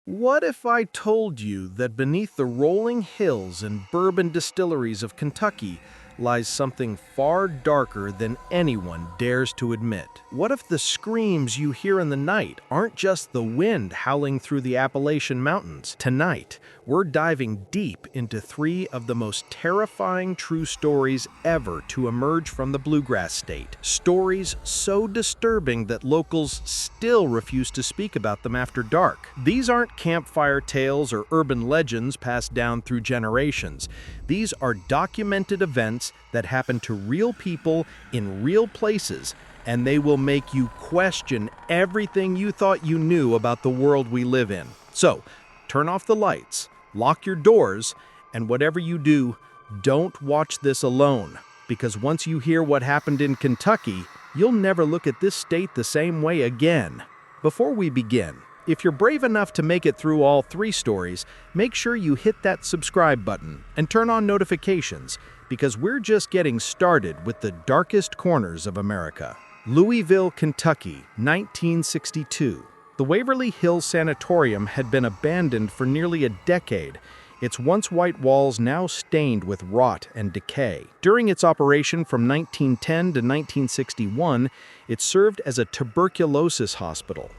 What if I told you that beneath the rolling hills and bourbon distilleries of Kentucky lies something far darker than anyone dares to admit? What if the screams you hear in the night aren't just the wind howling through the Appalachian Mountains? Tonight, we're diving deep into three of the most terrifying true stories ever to emerge from the Bluegrass State. Stories so disturbing that locals still refuse to speak about them after dark. These aren't campfire tales or urban legends passed down through generations. These are documented events that happen to real people in real places, and they will make you question everything you thought you knew about the world we live in. So, turn off the lights, lock your doors, and whatever you do, don't watch this alone, because once you hear what happened in Kentucky, you'll never look at this state the same way again. Before we begin, if you're brave enough to make it through all three stories, make sure you hit that subscribe button and turn on notifications, because we're just getting started with the darkest corners of America. Louisville, Kentucky, 1962. The Waverly Hills Sanatorium had been abandoned for nearly a decade, its once white walls now stained with rot and decay. During its operation from 1910 to 1961, it served as a tuberculosis hospital,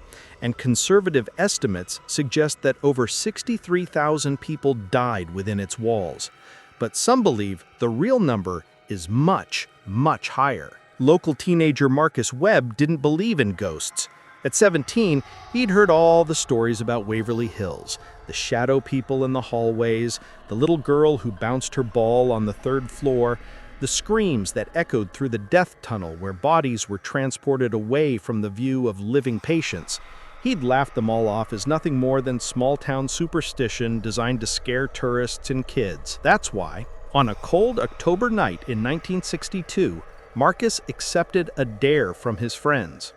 and conservative estimates suggest that over 63,000 people died within its walls. But some believe the real number is much, much higher. Local teenager Marcus Webb didn't believe in ghosts. At 17, he'd heard all the stories about Waverly Hills, the shadow people in the hallways, the little girl who bounced her ball on the third floor, the screams that echoed through the death tunnel where bodies were transported away from the view of living patients. He'd laughed them all off as nothing more than small-town superstition designed to scare tourists and kids. That's why, on a cold October night in 1962, Marcus accepted a dare from his friends.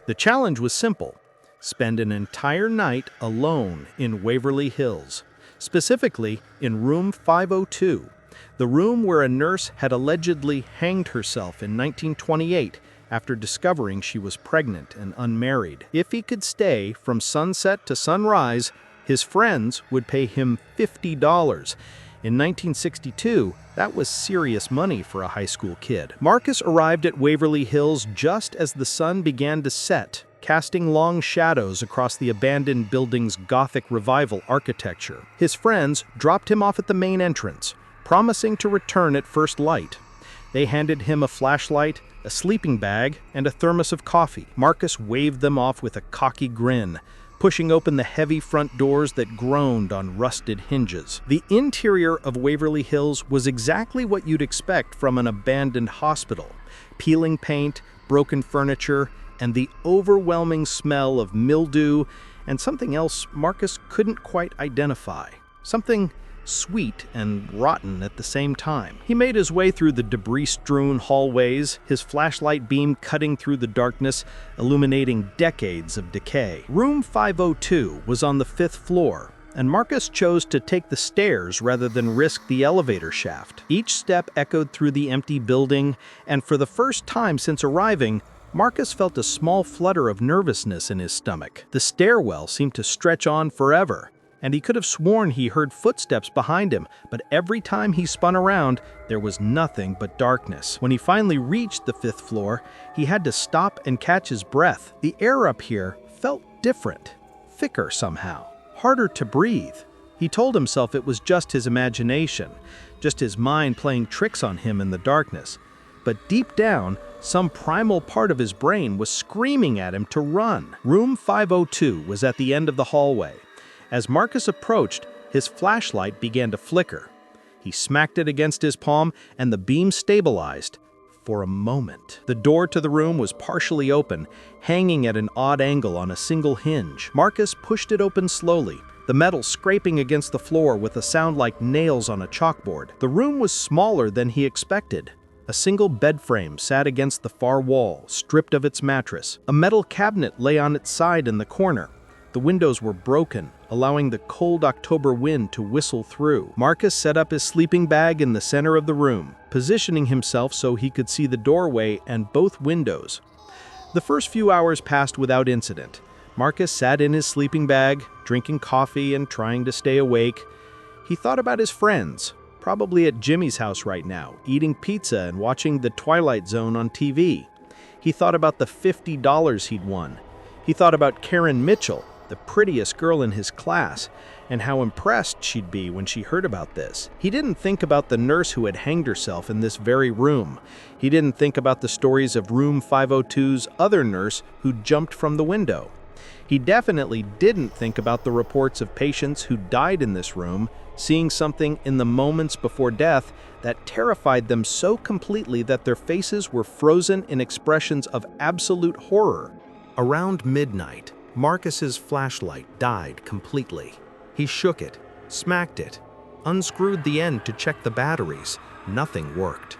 The challenge was simple: spend an entire night alone in Waverly Hills, specifically in room 502, the room where a nurse had allegedly hanged herself in 1928 after discovering she was pregnant and unmarried. If he could stay from sunset to sunrise, his friends would pay him $50. In 1962, that was serious money for a high school kid. Marcus arrived at Waverly Hills just as the sun began to set, casting long shadows across the abandoned building's Gothic Revival architecture. His friends dropped him off at the main entrance, promising to return at first light. They handed him a flashlight, a sleeping bag, and a thermos of coffee. Marcus waved them off with a cocky grin, pushing open the heavy front doors that groaned on rusted hinges. The interior of Waverly Hills was exactly what you'd expect from an abandoned hospital: peeling paint, broken furniture, and the overwhelming smell of mildew and something else Marcus couldn't quite identify. Something sweet and rotten at the same time. He made his way through the debris-strewn hallways, his flashlight beam cutting through the darkness, illuminating decades of decay. Room 502 was on the 5th floor, and Marcus chose to take the stairs rather than risk the elevator shaft. Each step echoed through the empty building, and for the first time since arriving, Marcus felt a small flutter of nervousness in his stomach. The stairwell seemed to stretch on forever, and he could have sworn he heard footsteps behind him, but every time he spun around, there was nothing but darkness. When he finally reached the 5th floor, he had to stop and catch his breath. The air up here felt different, thicker somehow, harder to breathe. He told himself it was just his imagination, just his mind playing tricks on him in the darkness. But deep down, some primal part of his brain was screaming at him to run. Room 502 was at the end of the hallway. As Marcus approached, his flashlight began to flicker. He smacked it against his palm, and the beam stabilized for a moment. The door to the room was partially open, hanging at an odd angle on a single hinge. Marcus pushed it open slowly, the metal scraping against the floor with a sound like nails on a chalkboard. The room was smaller than he expected. A single bed frame sat against the far wall, stripped of its mattress. A metal cabinet lay on its side in the corner. The windows were broken, allowing the cold October wind to whistle through. Marcus set up his sleeping bag in the center of the room, positioning himself so he could see the doorway and both windows. The first few hours passed without incident. Marcus sat in his sleeping bag, drinking coffee and trying to stay awake. He thought about his friends, probably at Jimmy's house right now, eating pizza and watching The Twilight Zone on TV. He thought about the $50 he'd won. He thought about Karen Mitchell, the prettiest girl in his class, and how impressed she'd be when she heard about this. He didn't think about the nurse who had hanged herself in this very room. He didn't think about the stories of Room 502's other nurse who jumped from the window. He definitely didn't think about the reports of patients who died in this room, seeing something in the moments before death that terrified them so completely that their faces were frozen in expressions of absolute horror. Around midnight, Marcus's flashlight died completely. He shook it, smacked it, unscrewed the end to check the batteries. Nothing worked.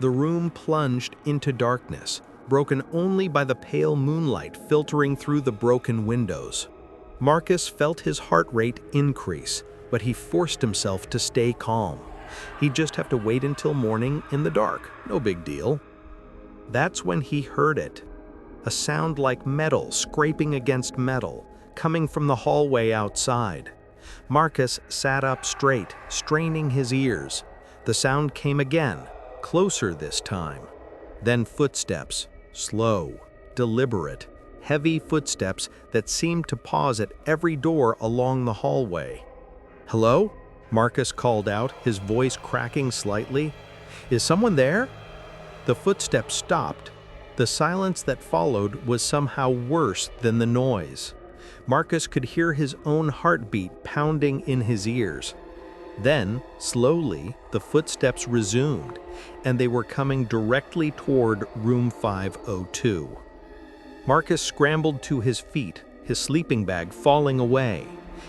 The room plunged into darkness, broken only by the pale moonlight filtering through the broken windows. Marcus felt his heart rate increase, but he forced himself to stay calm. He'd just have to wait until morning in the dark. No big deal. That's when he heard it. A sound like metal scraping against metal, coming from the hallway outside. Marcus sat up straight, straining his ears. The sound came again, closer this time. Then footsteps, slow, deliberate, heavy footsteps that seemed to pause at every door along the hallway. "Hello?" Marcus called out, his voice cracking slightly. "Is someone there?" The footsteps stopped. The silence that followed was somehow worse than the noise. Marcus could hear his own heartbeat pounding in his ears. Then, slowly, the footsteps resumed, and they were coming directly toward room 502. Marcus scrambled to his feet, his sleeping bag falling away.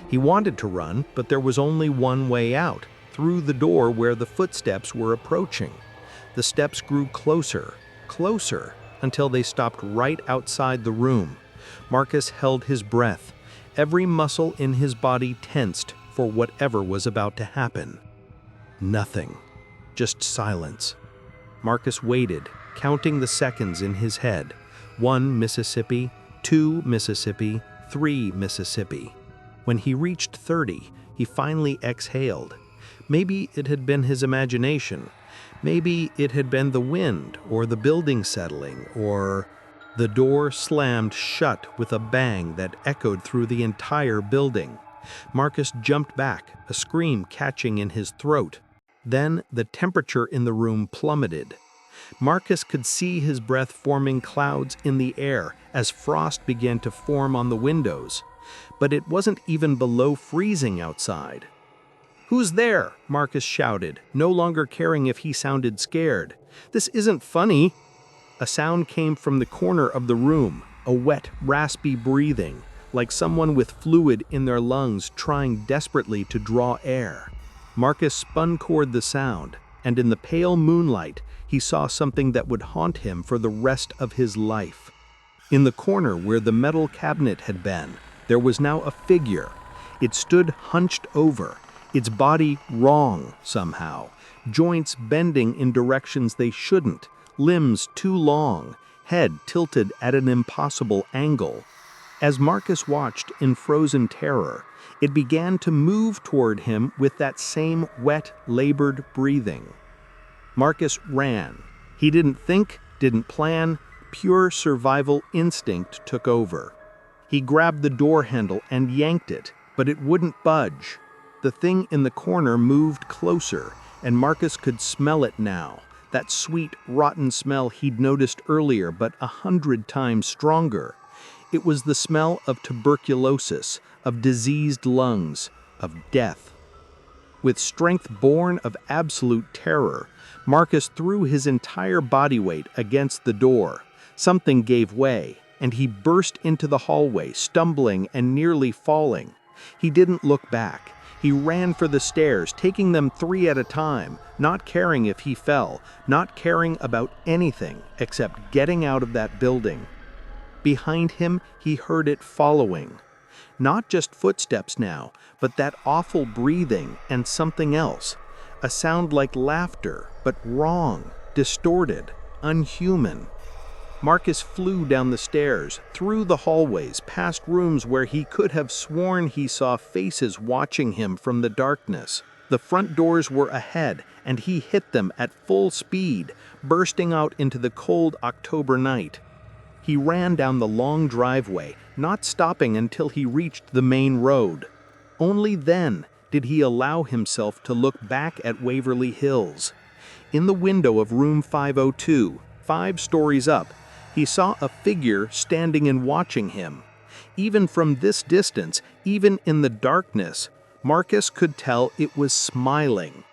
He wanted to run, but there was only one way out, through the door where the footsteps were approaching. The steps grew closer, closer, until they stopped right outside the room. Marcus held his breath. Every muscle in his body tensed for whatever was about to happen. Nothing. Just silence. Marcus waited, counting the seconds in his head. 1 Mississippi, 2 Mississippi, 3 Mississippi. When he reached 30, he finally exhaled. Maybe it had been his imagination. Maybe it had been the wind or the building settling, or... The door slammed shut with a bang that echoed through the entire building. Marcus jumped back, a scream catching in his throat. Then the temperature in the room plummeted. Marcus could see his breath forming clouds in the air as frost began to form on the windows. But it wasn't even below freezing outside. "Who's there?" Marcus shouted, no longer caring if he sounded scared. "This isn't funny." A sound came from the corner of the room, a wet, raspy breathing, like someone with fluid in their lungs trying desperately to draw air. Marcus spun toward the sound, and in the pale moonlight, he saw something that would haunt him for the rest of his life. In the corner where the metal cabinet had been, there was now a figure. It stood hunched over, its body wrong somehow, joints bending in directions they shouldn't, limbs too long, head tilted at an impossible angle. As Marcus watched in frozen terror, it began to move toward him with that same wet, labored breathing. Marcus ran. He didn't think, didn't plan. Pure survival instinct took over. He grabbed the door handle and yanked it, but it wouldn't budge. The thing in the corner moved closer, and Marcus could smell it now. That sweet, rotten smell he'd noticed earlier, but 100 times stronger. It was the smell of tuberculosis, of diseased lungs, of death. With strength born of absolute terror, Marcus threw his entire body weight against the door. Something gave way, and he burst into the hallway, stumbling and nearly falling. He didn't look back. He ran for the stairs, taking them 3 at a time, not caring if he fell, not caring about anything except getting out of that building. Behind him, he heard it following. Not just footsteps now, but that awful breathing and something else. A sound like laughter, but wrong, distorted, unhuman. Marcus flew down the stairs, through the hallways, past rooms where he could have sworn he saw faces watching him from the darkness. The front doors were ahead, and he hit them at full speed, bursting out into the cold October night. He ran down the long driveway, not stopping until he reached the main road. Only then did he allow himself to look back at Waverly Hills. In the window of room 502, 5 stories up, he saw a figure standing and watching him. Even from this distance, even in the darkness, Marcus could tell it was smiling.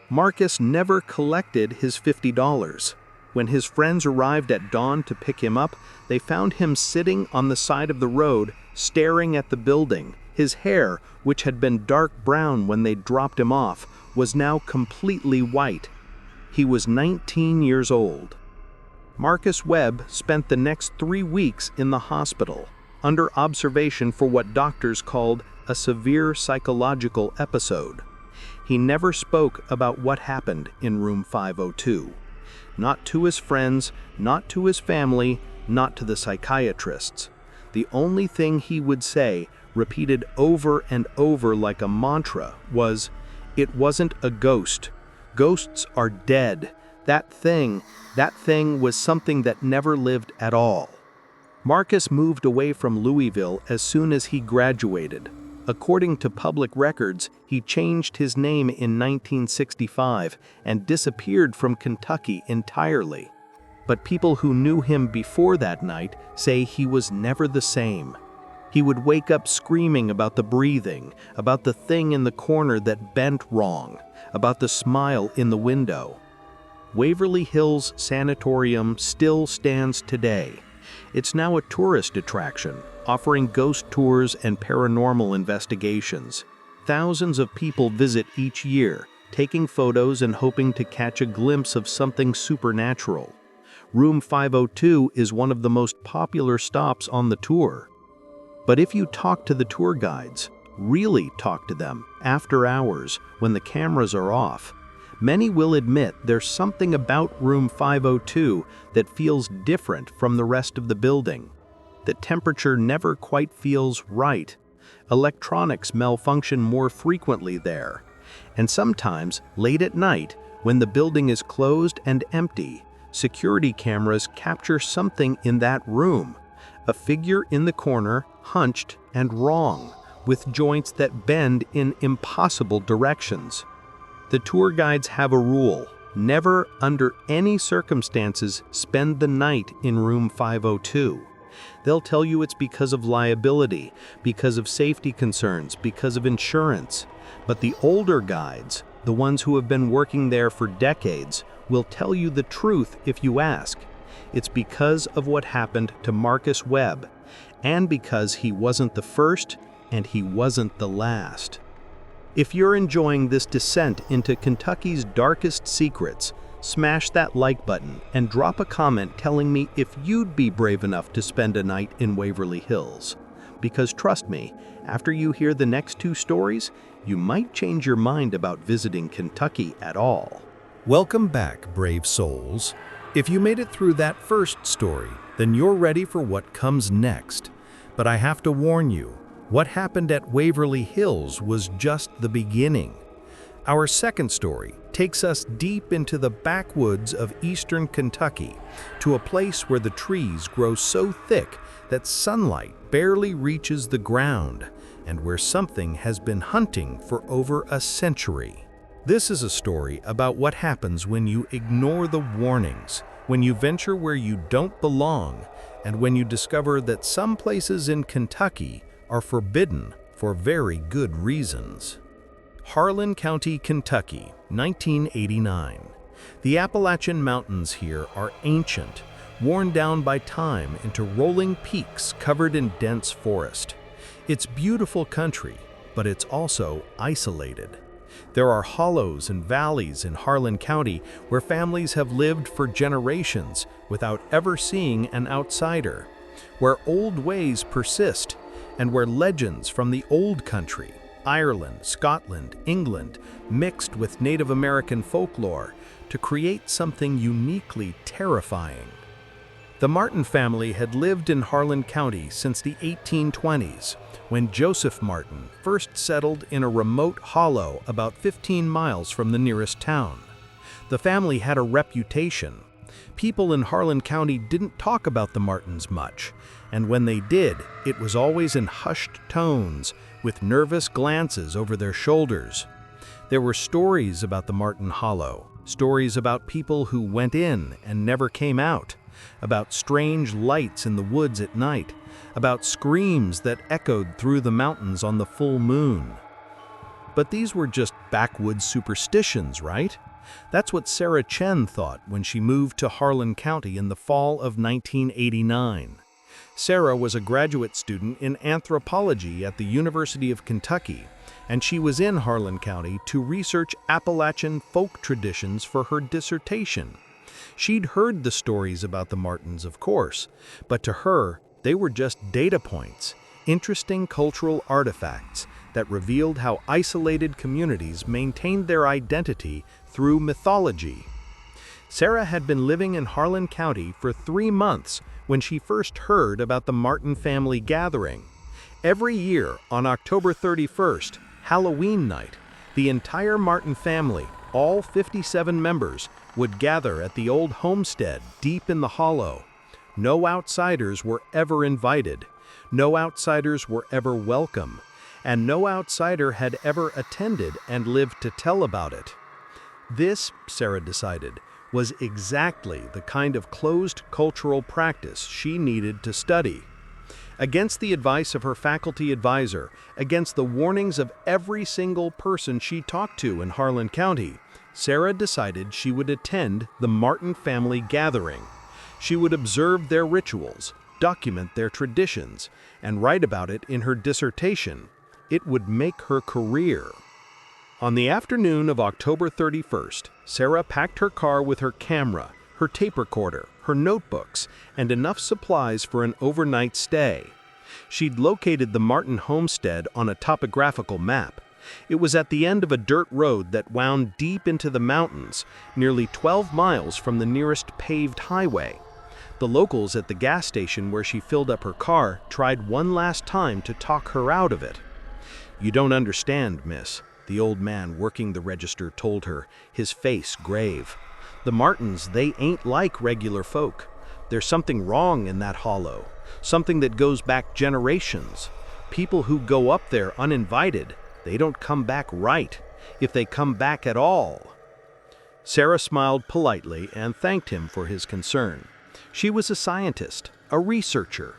Marcus never collected his $50. When his friends arrived at dawn to pick him up, they found him sitting on the side of the road, staring at the building. His hair, which had been dark brown when they dropped him off, was now completely white. He was 19 years old. Marcus Webb spent the next 3 weeks in the hospital, under observation for what doctors called a severe psychological episode. He never spoke about what happened in room 502. Not to his friends, not to his family, not to the psychiatrists. The only thing he would say, repeated over and over like a mantra, was, "It wasn't a ghost. Ghosts are dead. That thing was something that never lived at all." Marcus moved away from Louisville as soon as he graduated. According to public records, he changed his name in 1965 and disappeared from Kentucky entirely. But people who knew him before that night say he was never the same. He would wake up screaming about the breathing, about the thing in the corner that bent wrong, about the smile in the window. Waverly Hills Sanatorium still stands today. It's now a tourist attraction, offering ghost tours and paranormal investigations. Thousands of people visit each year, taking photos and hoping to catch a glimpse of something supernatural. Room 502 is one of the most popular stops on the tour. But if you talk to the tour guides, really talk to them after hours when the cameras are off, many will admit there's something about room 502 that feels different from the rest of the building. The temperature never quite feels right. Electronics malfunction more frequently there. And sometimes, late at night, when the building is closed and empty, security cameras capture something in that room. A figure in the corner, hunched and wrong, with joints that bend in impossible directions. The tour guides have a rule: never, under any circumstances, spend the night in room 502. They'll tell you it's because of liability, because of safety concerns, because of insurance. But the older guides, the ones who have been working there for decades, will tell you the truth if you ask. It's because of what happened to Marcus Webb, and because he wasn't the first and he wasn't the last. If you're enjoying this descent into Kentucky's darkest secrets, smash that like button and drop a comment telling me if you'd be brave enough to spend a night in Waverly Hills. Because trust me, after you hear the next 2 stories, you might change your mind about visiting Kentucky at all. Welcome back, brave souls. If you made it through that first story, then you're ready for what comes next. But I have to warn you, what happened at Waverly Hills was just the beginning. Our second story takes us deep into the backwoods of eastern Kentucky, to a place where the trees grow so thick that sunlight barely reaches the ground, and where something has been hunting for over a century. This is a story about what happens when you ignore the warnings, when you venture where you don't belong, and when you discover that some places in Kentucky are forbidden for very good reasons. Harlan County, Kentucky, 1989. The Appalachian Mountains here are ancient, worn down by time into rolling peaks covered in dense forest. It's beautiful country, but it's also isolated. There are hollows and valleys in Harlan County where families have lived for generations without ever seeing an outsider, where old ways persist, and where legends from the old country, Ireland, Scotland, England, mixed with Native American folklore to create something uniquely terrifying. The Martin family had lived in Harlan County since the 1820s, when Joseph Martin first settled in a remote hollow about 15 miles from the nearest town. The family had a reputation. People in Harlan County didn't talk about the Martins much, and when they did, it was always in hushed tones, with nervous glances over their shoulders. There were stories about the Martin Hollow, stories about people who went in and never came out, about strange lights in the woods at night, about screams that echoed through the mountains on the full moon. But these were just backwoods superstitions, right? That's what Sarah Chen thought when she moved to Harlan County in the fall of 1989. Sarah was a graduate student in anthropology at the University of Kentucky, and she was in Harlan County to research Appalachian folk traditions for her dissertation. She'd heard the stories about the Martins, of course, but to her, they were just data points, interesting cultural artifacts that revealed how isolated communities maintained their identity through mythology. Sarah had been living in Harlan County for 3 months when she first heard about the Martin family gathering. Every year, on October 31st, Halloween night, the entire Martin family, all 57 members, would gather at the old homestead deep in the hollow. No outsiders were ever invited, no outsiders were ever welcome, and no outsider had ever attended and lived to tell about it. This, Sarah decided, was exactly the kind of closed cultural practice she needed to study. Against the advice of her faculty advisor, against the warnings of every single person she talked to in Harlan County, Sarah decided she would attend the Martin family gathering. She would observe their rituals, document their traditions, and write about it in her dissertation. It would make her career. On the afternoon of October 31st, Sarah packed her car with her camera, her tape recorder, her notebooks, and enough supplies for an overnight stay. She'd located the Martin homestead on a topographical map. It was at the end of a dirt road that wound deep into the mountains, nearly 12 miles from the nearest paved highway. The locals at the gas station where she filled up her car tried one last time to talk her out of it. "You don't understand, miss," the old man working the register told her, his face grave. "The Martins, they ain't like regular folk. There's something wrong in that hollow, something that goes back generations. People who go up there uninvited, they don't come back right, if they come back at all." Sarah smiled politely and thanked him for his concern. She was a scientist, a researcher.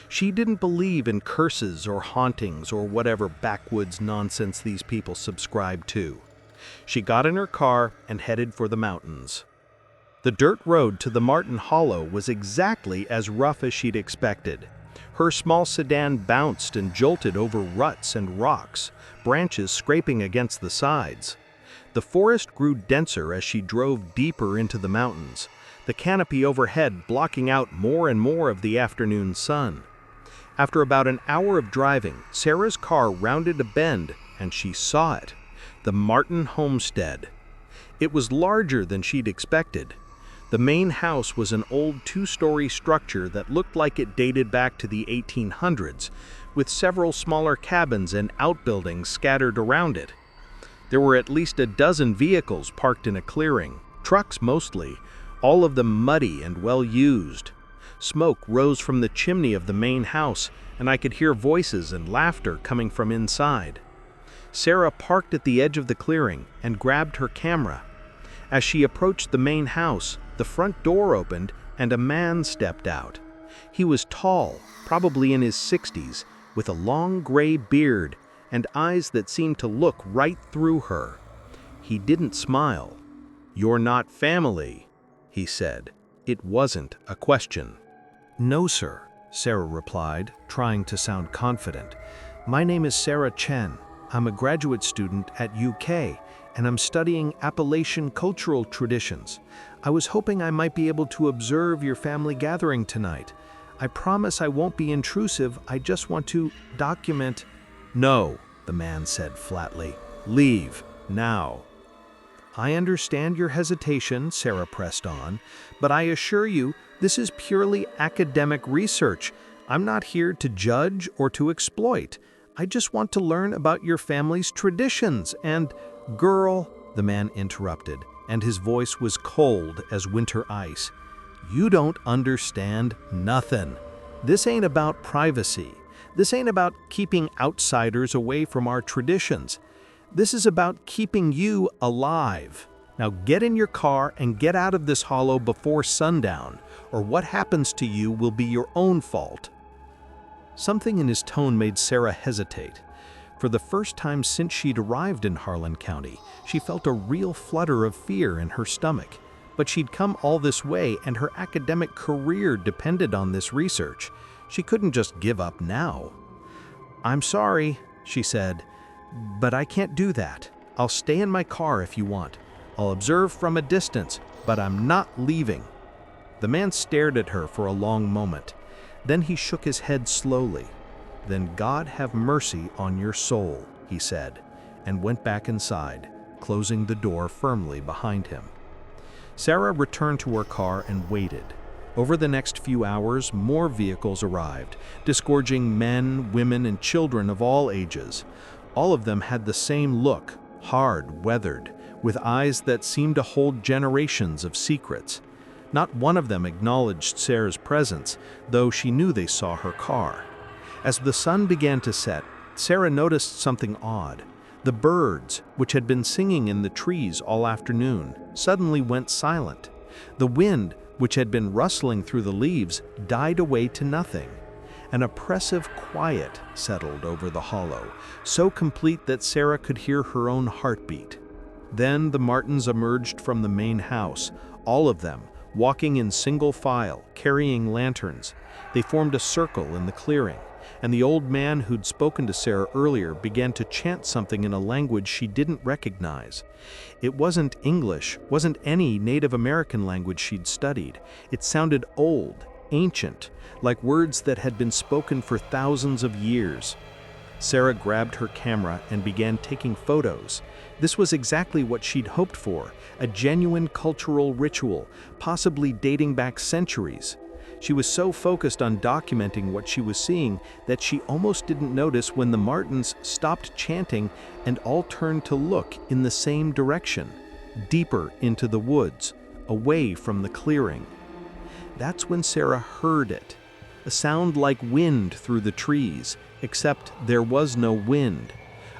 She didn't believe in curses or hauntings or whatever backwoods nonsense these people subscribed to. She got in her car and headed for the mountains. The dirt road to the Martin Hollow was exactly as rough as she'd expected. Her small sedan bounced and jolted over ruts and rocks, branches scraping against the sides. The forest grew denser as she drove deeper into the mountains, the canopy overhead blocking out more and more of the afternoon sun. After about an hour of driving, Sarah's car rounded a bend, and she saw it, the Martin homestead. It was larger than she'd expected. The main house was an old 2-story structure that looked like it dated back to the 1800s, with several smaller cabins and outbuildings scattered around it. There were at least a dozen vehicles parked in a clearing, trucks mostly, all of them muddy and well-used. Smoke rose from the chimney of the main house, and I could hear voices and laughter coming from inside. Sarah parked at the edge of the clearing and grabbed her camera. As she approached the main house, the front door opened and a man stepped out. He was tall, probably in his 60s, with a long gray beard and eyes that seemed to look right through her. He didn't smile. "You're not family," he said. It wasn't a question. "No, sir," Sarah replied, trying to sound confident. "My name is Sarah Chen. I'm a graduate student at UK, and I'm studying Appalachian cultural traditions. I was hoping I might be able to observe your family gathering tonight. I promise I won't be intrusive. I just want to document." "No," the man said flatly. "Leave, now." "I understand your hesitation," Sarah pressed on, "but I assure you This is purely academic research. I'm not here to judge or to exploit. I just want to learn about your family's traditions and—" "Girl," the man interrupted, and his voice was cold as winter ice. "You don't understand nothing. This ain't about privacy. This ain't about keeping outsiders away from our traditions. This is about keeping you alive. Now get in your car and get out of this hollow before sundown, or what happens to you will be your own fault." Something in his tone made Sarah hesitate. For the first time since she'd arrived in Harlan County, she felt a real flutter of fear in her stomach. But she'd come all this way, and her academic career depended on this research. She couldn't just give up now. "I'm sorry," she said, "but I can't do that. I'll stay in my car if you want. I'll observe from a distance, but I'm not leaving." The man stared at her for a long moment. Then he shook his head slowly. "Then God have mercy on your soul," he said, and went back inside, closing the door firmly behind him. Sarah returned to her car and waited. Over the next few hours, more vehicles arrived, disgorging men, women, and children of all ages. All of them had the same look, hard, weathered, with eyes that seemed to hold generations of secrets. Not one of them acknowledged Sarah's presence, though she knew they saw her car. As the sun began to set, Sarah noticed something odd. The birds, which had been singing in the trees all afternoon, suddenly went silent. The wind, which had been rustling through the leaves, died away to nothing. An oppressive quiet settled over the hollow, so complete that Sarah could hear her own heartbeat. Then the Martins emerged from the main house, all of them, walking in single file, carrying lanterns. They formed a circle in the clearing, and the old man who'd spoken to Sarah earlier began to chant something in a language she didn't recognize. It wasn't English, wasn't any Native American language she'd studied. It sounded old, ancient, like words that had been spoken for thousands of years. Sarah grabbed her camera and began taking photos. This was exactly what she'd hoped for, a genuine cultural ritual, possibly dating back centuries. She was so focused on documenting what she was seeing that she almost didn't notice when the Martins stopped chanting and all turned to look in the same direction, deeper into the woods, away from the clearing. That's when Sarah heard it, a sound like wind through the trees, except there was no wind.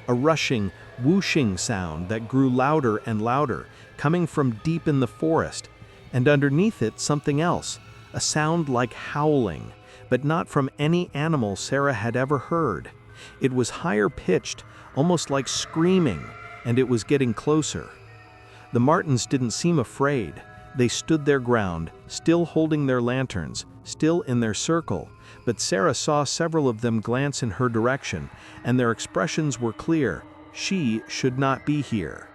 A rushing, whooshing sound that grew louder and louder, coming from deep in the forest, and underneath it something else, a sound like howling, but not from any animal Sarah had ever heard. It was higher pitched, almost like screaming, and it was getting closer. The Martins didn't seem afraid. They stood their ground, still holding their lanterns, still in their circle, but Sarah saw several of them glance in her direction, and their expressions were clear. She should not be here.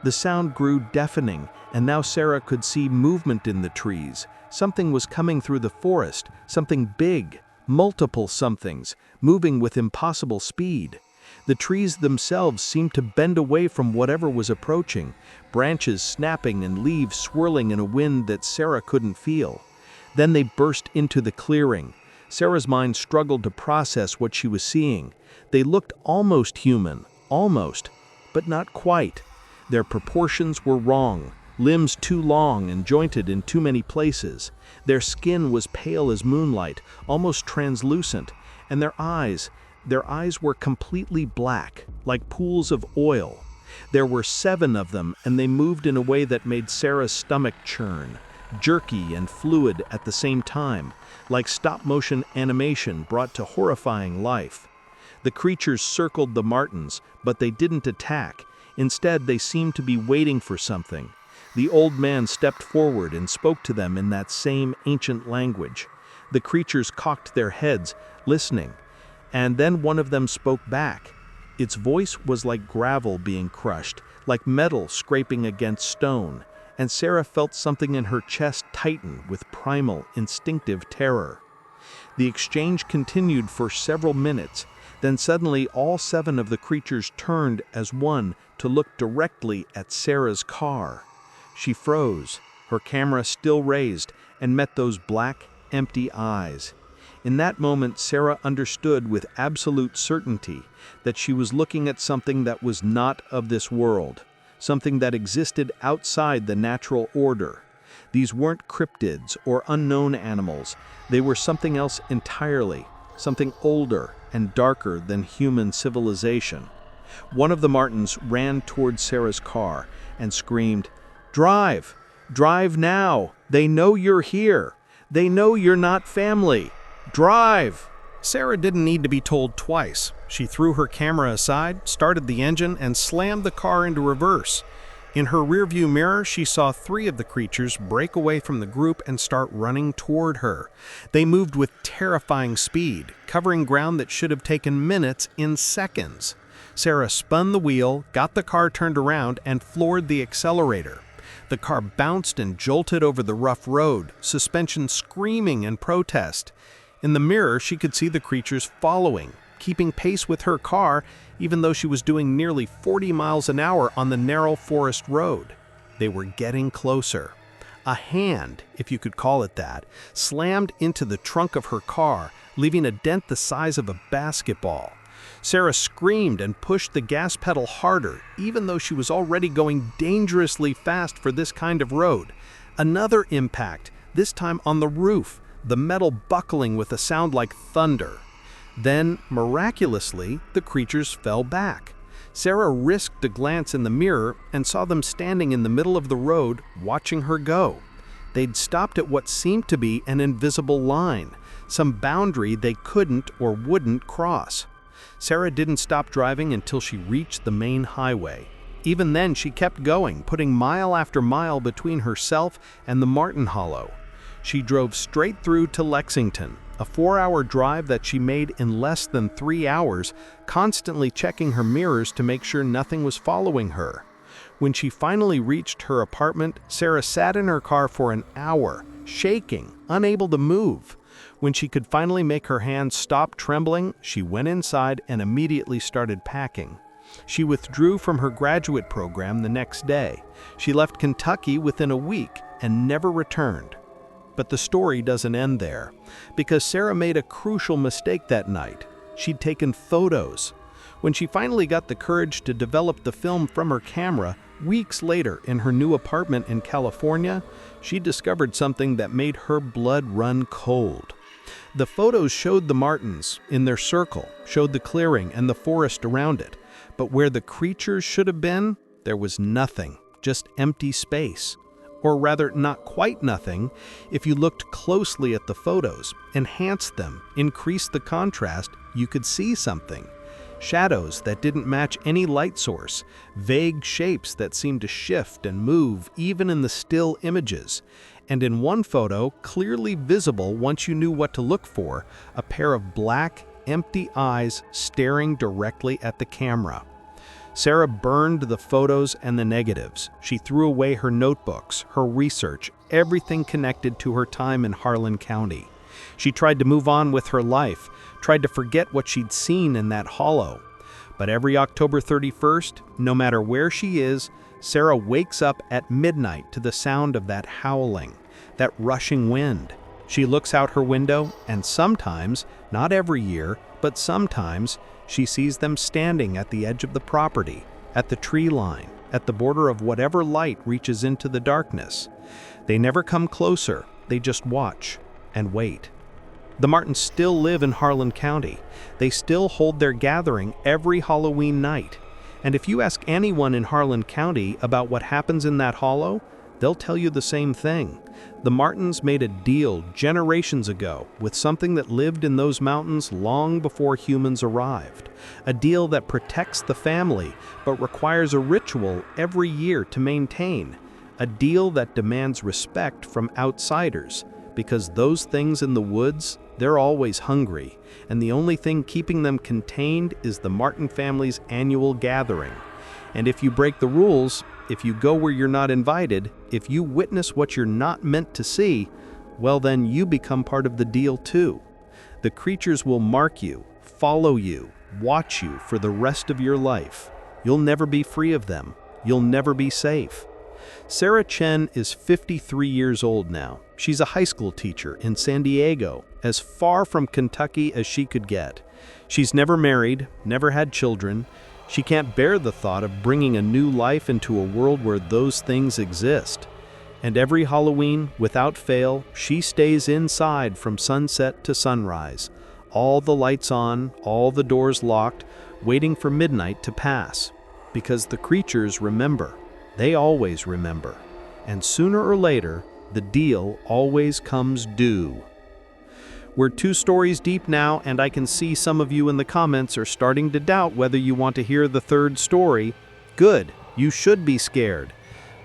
The sound grew deafening, and now Sarah could see movement in the trees. Something was coming through the forest, something big, multiple somethings, moving with impossible speed. The trees themselves seemed to bend away from whatever was approaching, branches snapping and leaves swirling in a wind that Sarah couldn't feel. Then they burst into the clearing. Sarah's mind struggled to process what she was seeing. They looked almost human, almost, but not quite. Their proportions were wrong, limbs too long and jointed in too many places. Their skin was pale as moonlight, almost translucent, and their eyes were completely black, like pools of oil. There were 7 of them, and they moved in a way that made Sarah's stomach churn, jerky and fluid at the same time, like stop-motion animation brought to horrifying life. The creatures circled the Martins, but they didn't attack. Instead, they seemed to be waiting for something. The old man stepped forward and spoke to them in that same ancient language. The creatures cocked their heads, listening, and then one of them spoke back. Its voice was like gravel being crushed, like metal scraping against stone, and Sarah felt something in her chest tighten with primal, instinctive terror. The exchange continued for several minutes. Then suddenly all 7 of the creatures turned as one to look directly at Sarah's car. She froze, her camera still raised, and met those black, empty eyes. In that moment, Sarah understood with absolute certainty that she was looking at something that was not of this world, something that existed outside the natural order. These weren't cryptids or unknown animals. They were something else entirely, something older and darker than human civilization. One of the Martins ran toward Sarah's car and screamed, "Drive! Drive now! They know you're here! They know you're not family! Drive!" Sarah didn't need to be told twice. She threw her camera aside, started the engine, and slammed the car into reverse. In her rearview mirror, she saw 3 of the creatures break away from the group and start running toward her. They moved with terrifying speed, covering ground that should have taken minutes in seconds. Sarah spun the wheel, got the car turned around, and floored the accelerator. The car bounced and jolted over the rough road, suspension screaming in protest. In the mirror, she could see the creatures following, keeping pace with her car, even though she was doing nearly 40 miles an hour on the narrow forest road. They were getting closer. A hand, if you could call it that, slammed into the trunk of her car, leaving a dent the size of a basketball. Sarah screamed and pushed the gas pedal harder, even though she was already going dangerously fast for this kind of road. Another impact, this time on the roof, the metal buckling with a sound like thunder. Then, miraculously, the creatures fell back. Sarah risked a glance in the mirror and saw them standing in the middle of the road, watching her go. They'd stopped at what seemed to be an invisible line, some boundary they couldn't or wouldn't cross. Sarah didn't stop driving until she reached the main highway. Even then, she kept going, putting mile after mile between herself and the Martin Hollow. She drove straight through to Lexington, a 4-hour drive that she made in less than 3 hours, constantly checking her mirrors to make sure nothing was following her. When she finally reached her apartment, Sarah sat in her car for an hour, shaking, unable to move. When she could finally make her hands stop trembling, she went inside and immediately started packing. She withdrew from her graduate program the next day. She left Kentucky within a week and never returned. But the story doesn't end there, because Sarah made a crucial mistake that night. She'd taken photos. When she finally got the courage to develop the film from her camera, weeks later in her new apartment in California, she discovered something that made her blood run cold. The photos showed the Martins in their circle, showed the clearing and the forest around it, but where the creatures should have been, there was nothing, just empty space. Or rather, not quite nothing. If you looked closely at the photos, enhanced them, increased the contrast, you could see something. Shadows that didn't match any light source, vague shapes that seemed to shift and move even in the still images. And in one photo, clearly visible once you knew what to look for, a pair of black, empty eyes staring directly at the camera. Sarah burned the photos and the negatives. She threw away her notebooks, her research, everything connected to her time in Harlan County. She tried to move on with her life, tried to forget what she'd seen in that hollow. But every October 31st, no matter where she is, Sarah wakes up at midnight to the sound of that howling, that rushing wind. She looks out her window, and sometimes, not every year, but sometimes, she sees them standing at the edge of the property, at the tree line, at the border of whatever light reaches into the darkness. They never come closer, they just watch and wait. The Martins still live in Harlan County. They still hold their gathering every Halloween night. And if you ask anyone in Harlan County about what happens in that hollow, they'll tell you the same thing. The Martins made a deal generations ago with something that lived in those mountains long before humans arrived. A deal that protects the family, but requires a ritual every year to maintain. A deal that demands respect from outsiders, because those things in the woods, they're always hungry, and the only thing keeping them contained is the Martin family's annual gathering. And if you break the rules, if you go where you're not invited, if you witness what you're not meant to see, well then you become part of the deal too. The creatures will mark you, follow you, watch you for the rest of your life. You'll never be free of them. You'll never be safe. Sarah Chen is 53 years old now. She's a high school teacher in San Diego, as far from Kentucky as she could get. She's never married, never had children. She can't bear the thought of bringing a new life into a world where those things exist. And every Halloween, without fail, she stays inside from sunset to sunrise. All the lights on, all the doors locked, waiting for midnight to pass. Because the creatures remember. They always remember. And sooner or later, the deal always comes due. We're 2 stories deep now, and I can see some of you in the comments are starting to doubt whether you want to hear the 3rd story. Good, you should be scared.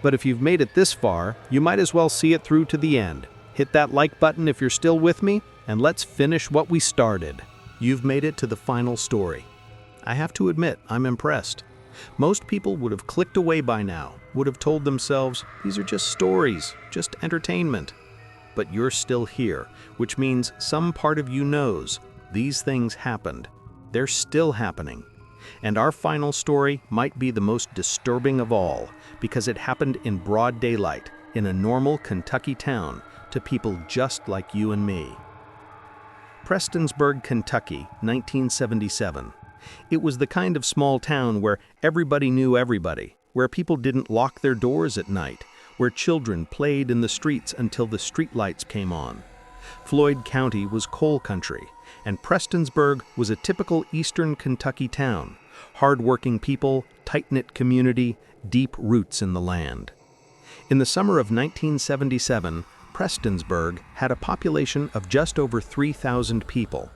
But if you've made it this far, you might as well see it through to the end. Hit that like button if you're still with me, and let's finish what we started. You've made it to the final story. I have to admit, I'm impressed. Most people would have clicked away by now, would have told themselves, these are just stories, just entertainment. But you're still here, which means some part of you knows these things happened. They're still happening. And our final story might be the most disturbing of all, because it happened in broad daylight, in a normal Kentucky town, to people just like you and me. Prestonsburg, Kentucky, 1977. It was the kind of small town where everybody knew everybody, where people didn't lock their doors at night, where children played in the streets until the streetlights came on. Floyd County was coal country, and Prestonsburg was a typical eastern Kentucky town. Hard-working people, tight-knit community, deep roots in the land. In the summer of 1977, Prestonsburg had a population of just over 3,000 people.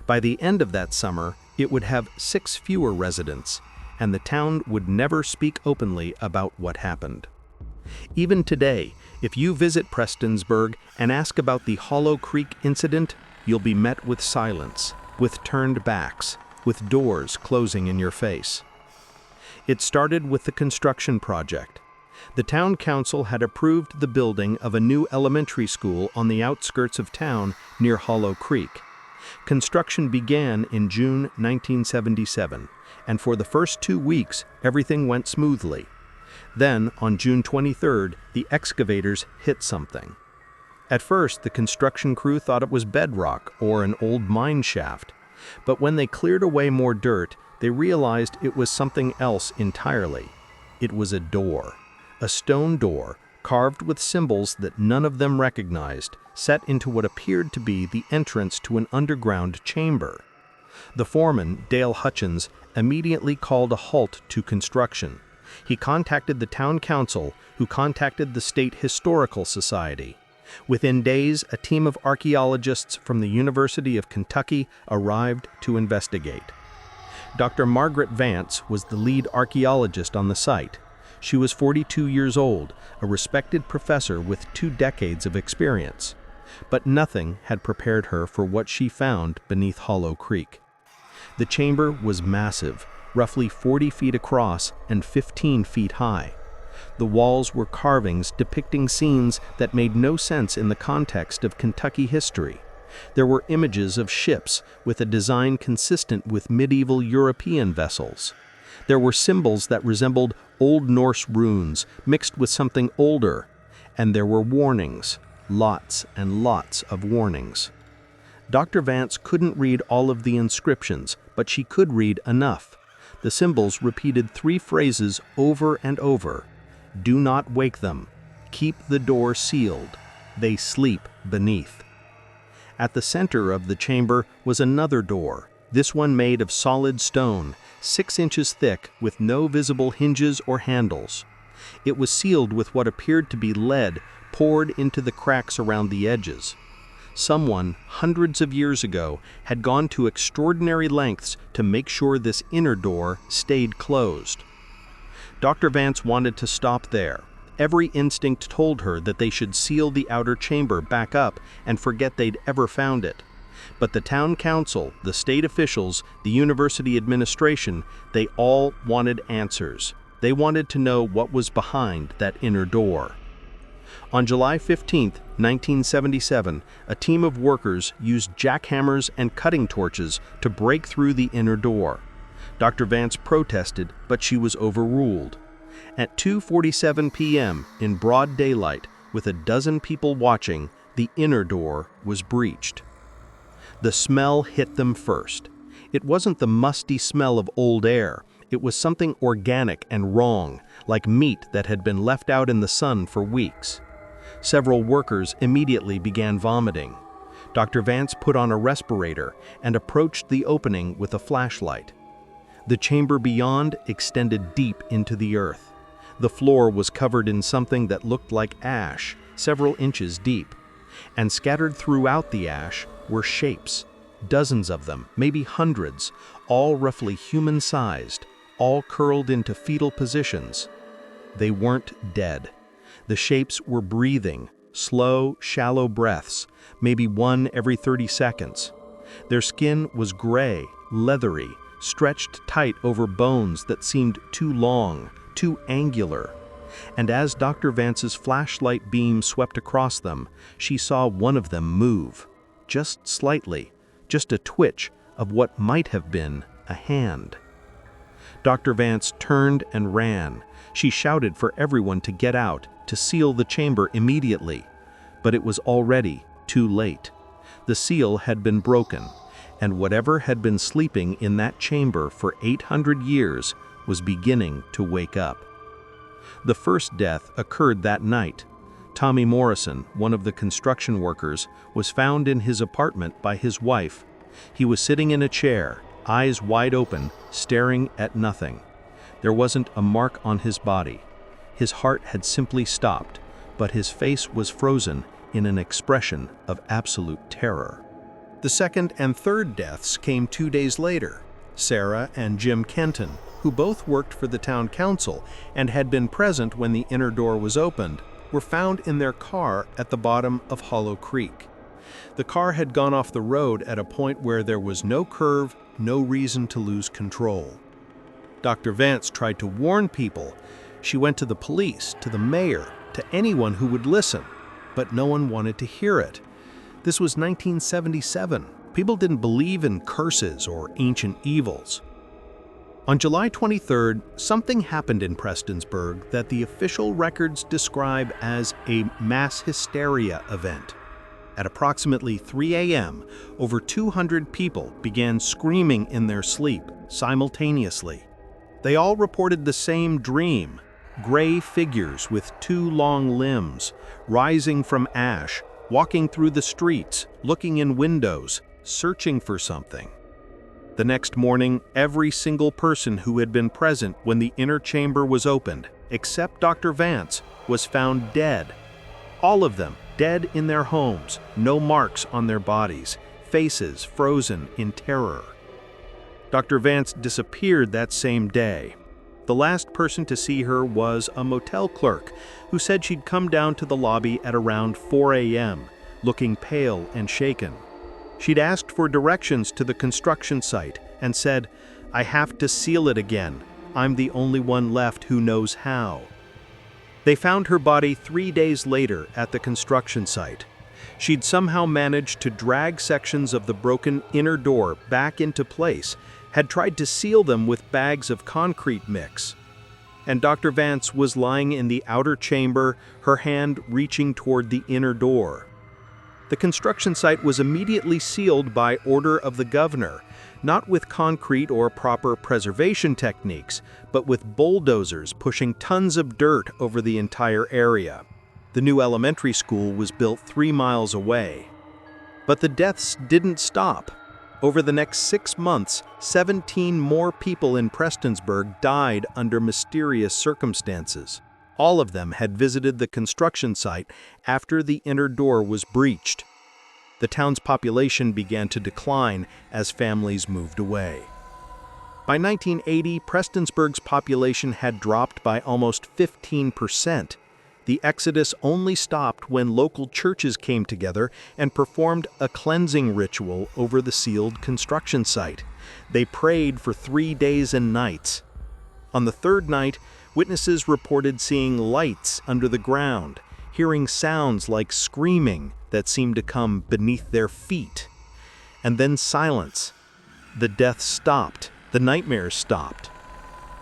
By the end of that summer, it would have 6 fewer residents, and the town would never speak openly about what happened. Even today, if you visit Prestonsburg and ask about the Hollow Creek incident, you'll be met with silence, with turned backs, with doors closing in your face. It started with the construction project. The town council had approved the building of a new elementary school on the outskirts of town near Hollow Creek. Construction began in June 1977, and for the first 2 weeks, everything went smoothly. Then, on June 23rd, the excavators hit something. At first, the construction crew thought it was bedrock or an old mine shaft, but when they cleared away more dirt, they realized it was something else entirely. It was a door, a stone door carved with symbols that none of them recognized, set into what appeared to be the entrance to an underground chamber. The foreman, Dale Hutchins, immediately called a halt to construction. He contacted the town council, who contacted the State Historical Society. Within days, a team of archaeologists from the University of Kentucky arrived to investigate. Dr. Margaret Vance was the lead archaeologist on the site. She was 42 years old, a respected professor with 2 decades of experience. But nothing had prepared her for what she found beneath Hollow Creek. The chamber was massive, roughly 40 feet across and 15 feet high. The walls were carvings depicting scenes that made no sense in the context of Kentucky history. There were images of ships with a design consistent with medieval European vessels. There were symbols that resembled Old Norse runes mixed with something older, and there were warnings, lots and lots of warnings. Dr. Vance couldn't read all of the inscriptions, but she could read enough. The symbols repeated 3 phrases over and over. Do not wake them. Keep the door sealed. They sleep beneath. At the center of the chamber was another door, this one made of solid stone, 6 inches thick with no visible hinges or handles. It was sealed with what appeared to be lead poured into the cracks around the edges. Someone, hundreds of years ago, had gone to extraordinary lengths to make sure this inner door stayed closed. Dr. Vance wanted to stop there. Every instinct told her that they should seal the outer chamber back up and forget they'd ever found it. But the town council, the state officials, the university administration, they all wanted answers. They wanted to know what was behind that inner door. On July 15, 1977, a team of workers used jackhammers and cutting torches to break through the inner door. Dr. Vance protested, but she was overruled. At 2:47 p.m., in broad daylight, with a dozen people watching, the inner door was breached. The smell hit them first. It wasn't the musty smell of old air. It was something organic and wrong, like meat that had been left out in the sun for weeks. Several workers immediately began vomiting. Dr. Vance put on a respirator and approached the opening with a flashlight. The chamber beyond extended deep into the earth. The floor was covered in something that looked like ash, several inches deep. And scattered throughout the ash were shapes, dozens of them, maybe hundreds, all roughly human-sized, all curled into fetal positions. They weren't dead. The shapes were breathing, slow, shallow breaths, maybe one every 30 seconds. Their skin was gray, leathery, stretched tight over bones that seemed too long, too angular. And as Dr. Vance's flashlight beam swept across them, she saw one of them move, just slightly, just a twitch of what might have been a hand. Dr. Vance turned and ran. She shouted for everyone to get out, to seal the chamber immediately. But it was already too late. The seal had been broken, and whatever had been sleeping in that chamber for 800 years was beginning to wake up. The first death occurred that night. Tommy Morrison, one of the construction workers, was found in his apartment by his wife. He was sitting in a chair, eyes wide open, staring at nothing. There wasn't a mark on his body. His heart had simply stopped, but his face was frozen in an expression of absolute terror. The second and third deaths came 2 days later. Sarah and Jim Kenton, who both worked for the town council and had been present when the inner door was opened, were found in their car at the bottom of Hollow Creek. The car had gone off the road at a point where there was no curve, no reason to lose control. Dr. Vance tried to warn people. She went to the police, to the mayor, to anyone who would listen, but no one wanted to hear it. This was 1977. People didn't believe in curses or ancient evils. On July 23rd, something happened in Prestonsburg that the official records describe as a mass hysteria event. At approximately 3 a.m., over 200 people began screaming in their sleep simultaneously. They all reported the same dream: gray figures with 2 long limbs, rising from ash, walking through the streets, looking in windows, searching for something. The next morning, every single person who had been present when the inner chamber was opened, except Dr. Vance, was found dead. All of them dead in their homes, no marks on their bodies, faces frozen in terror. Dr. Vance disappeared that same day. The last person to see her was a motel clerk who said she'd come down to the lobby at around 4 a.m., looking pale and shaken. She'd asked for directions to the construction site and said, "I have to seal it again. I'm the only one left who knows how." They found her body 3 days later at the construction site. She'd somehow managed to drag sections of the broken inner door back into place, had tried to seal them with bags of concrete mix. And Dr. Vance was lying in the outer chamber, her hand reaching toward the inner door. The construction site was immediately sealed by order of the governor, not with concrete or proper preservation techniques, but with bulldozers pushing tons of dirt over the entire area. The new elementary school was built 3 miles away. But the deaths didn't stop. Over the next 6 months, 17 more people in Prestonsburg died under mysterious circumstances. All of them had visited the construction site after the inner door was breached. The town's population began to decline as families moved away. By 1980, Prestonsburg's population had dropped by almost 15%. The exodus only stopped when local churches came together and performed a cleansing ritual over the sealed construction site. They prayed for 3 days and nights. On the 3rd night, witnesses reported seeing lights under the ground, hearing sounds like screaming that seemed to come beneath their feet. And then silence. The deaths stopped. The nightmares stopped.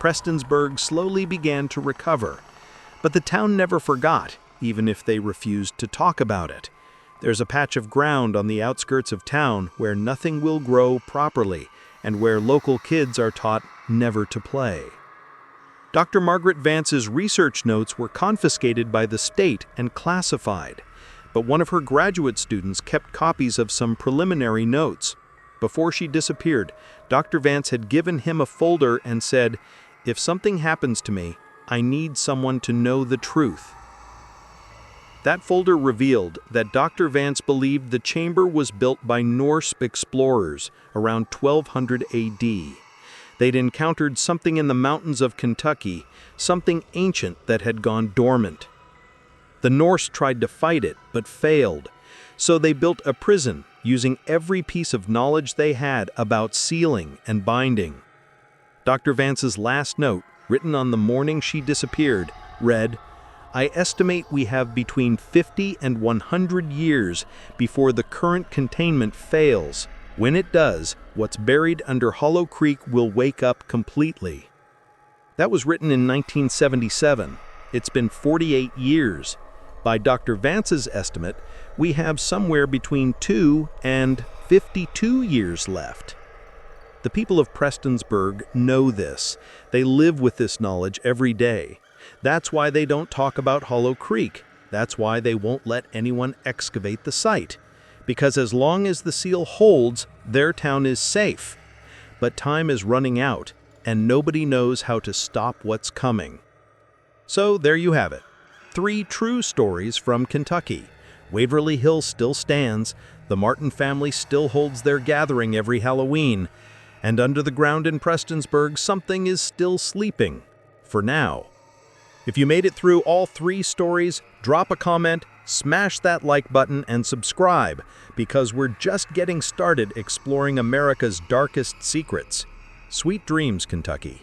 Prestonsburg slowly began to recover. But the town never forgot, even if they refused to talk about it. There's a patch of ground on the outskirts of town where nothing will grow properly and where local kids are taught never to play. Dr. Margaret Vance's research notes were confiscated by the state and classified, but one of her graduate students kept copies of some preliminary notes. Before she disappeared, Dr. Vance had given him a folder and said, "If something happens to me, I need someone to know the truth." That folder revealed that Dr. Vance believed the chamber was built by Norse explorers around 1200 AD. They'd encountered something in the mountains of Kentucky, something ancient that had gone dormant. The Norse tried to fight it, but failed. So they built a prison, using every piece of knowledge they had about sealing and binding. Dr. Vance's last note, written on the morning she disappeared, read, "I estimate we have between 50 and 100 years before the current containment fails. When it does, what's buried under Hollow Creek will wake up completely." That was written in 1977. It's been 48 years. By Dr. Vance's estimate, we have somewhere between 2 and 52 years left. The people of Prestonsburg know this. They live with this knowledge every day. That's why they don't talk about Hollow Creek. That's why they won't let anyone excavate the site. Because as long as the seal holds, their town is safe. But time is running out, and nobody knows how to stop what's coming. So there you have it. 3 true stories from Kentucky. Waverly Hill still stands, the Martin family still holds their gathering every Halloween, and under the ground in Prestonsburg, something is still sleeping. For now. If you made it through all 3 stories, drop a comment, smash that like button, and subscribe, because we're just getting started exploring America's darkest secrets. Sweet dreams, Kentucky.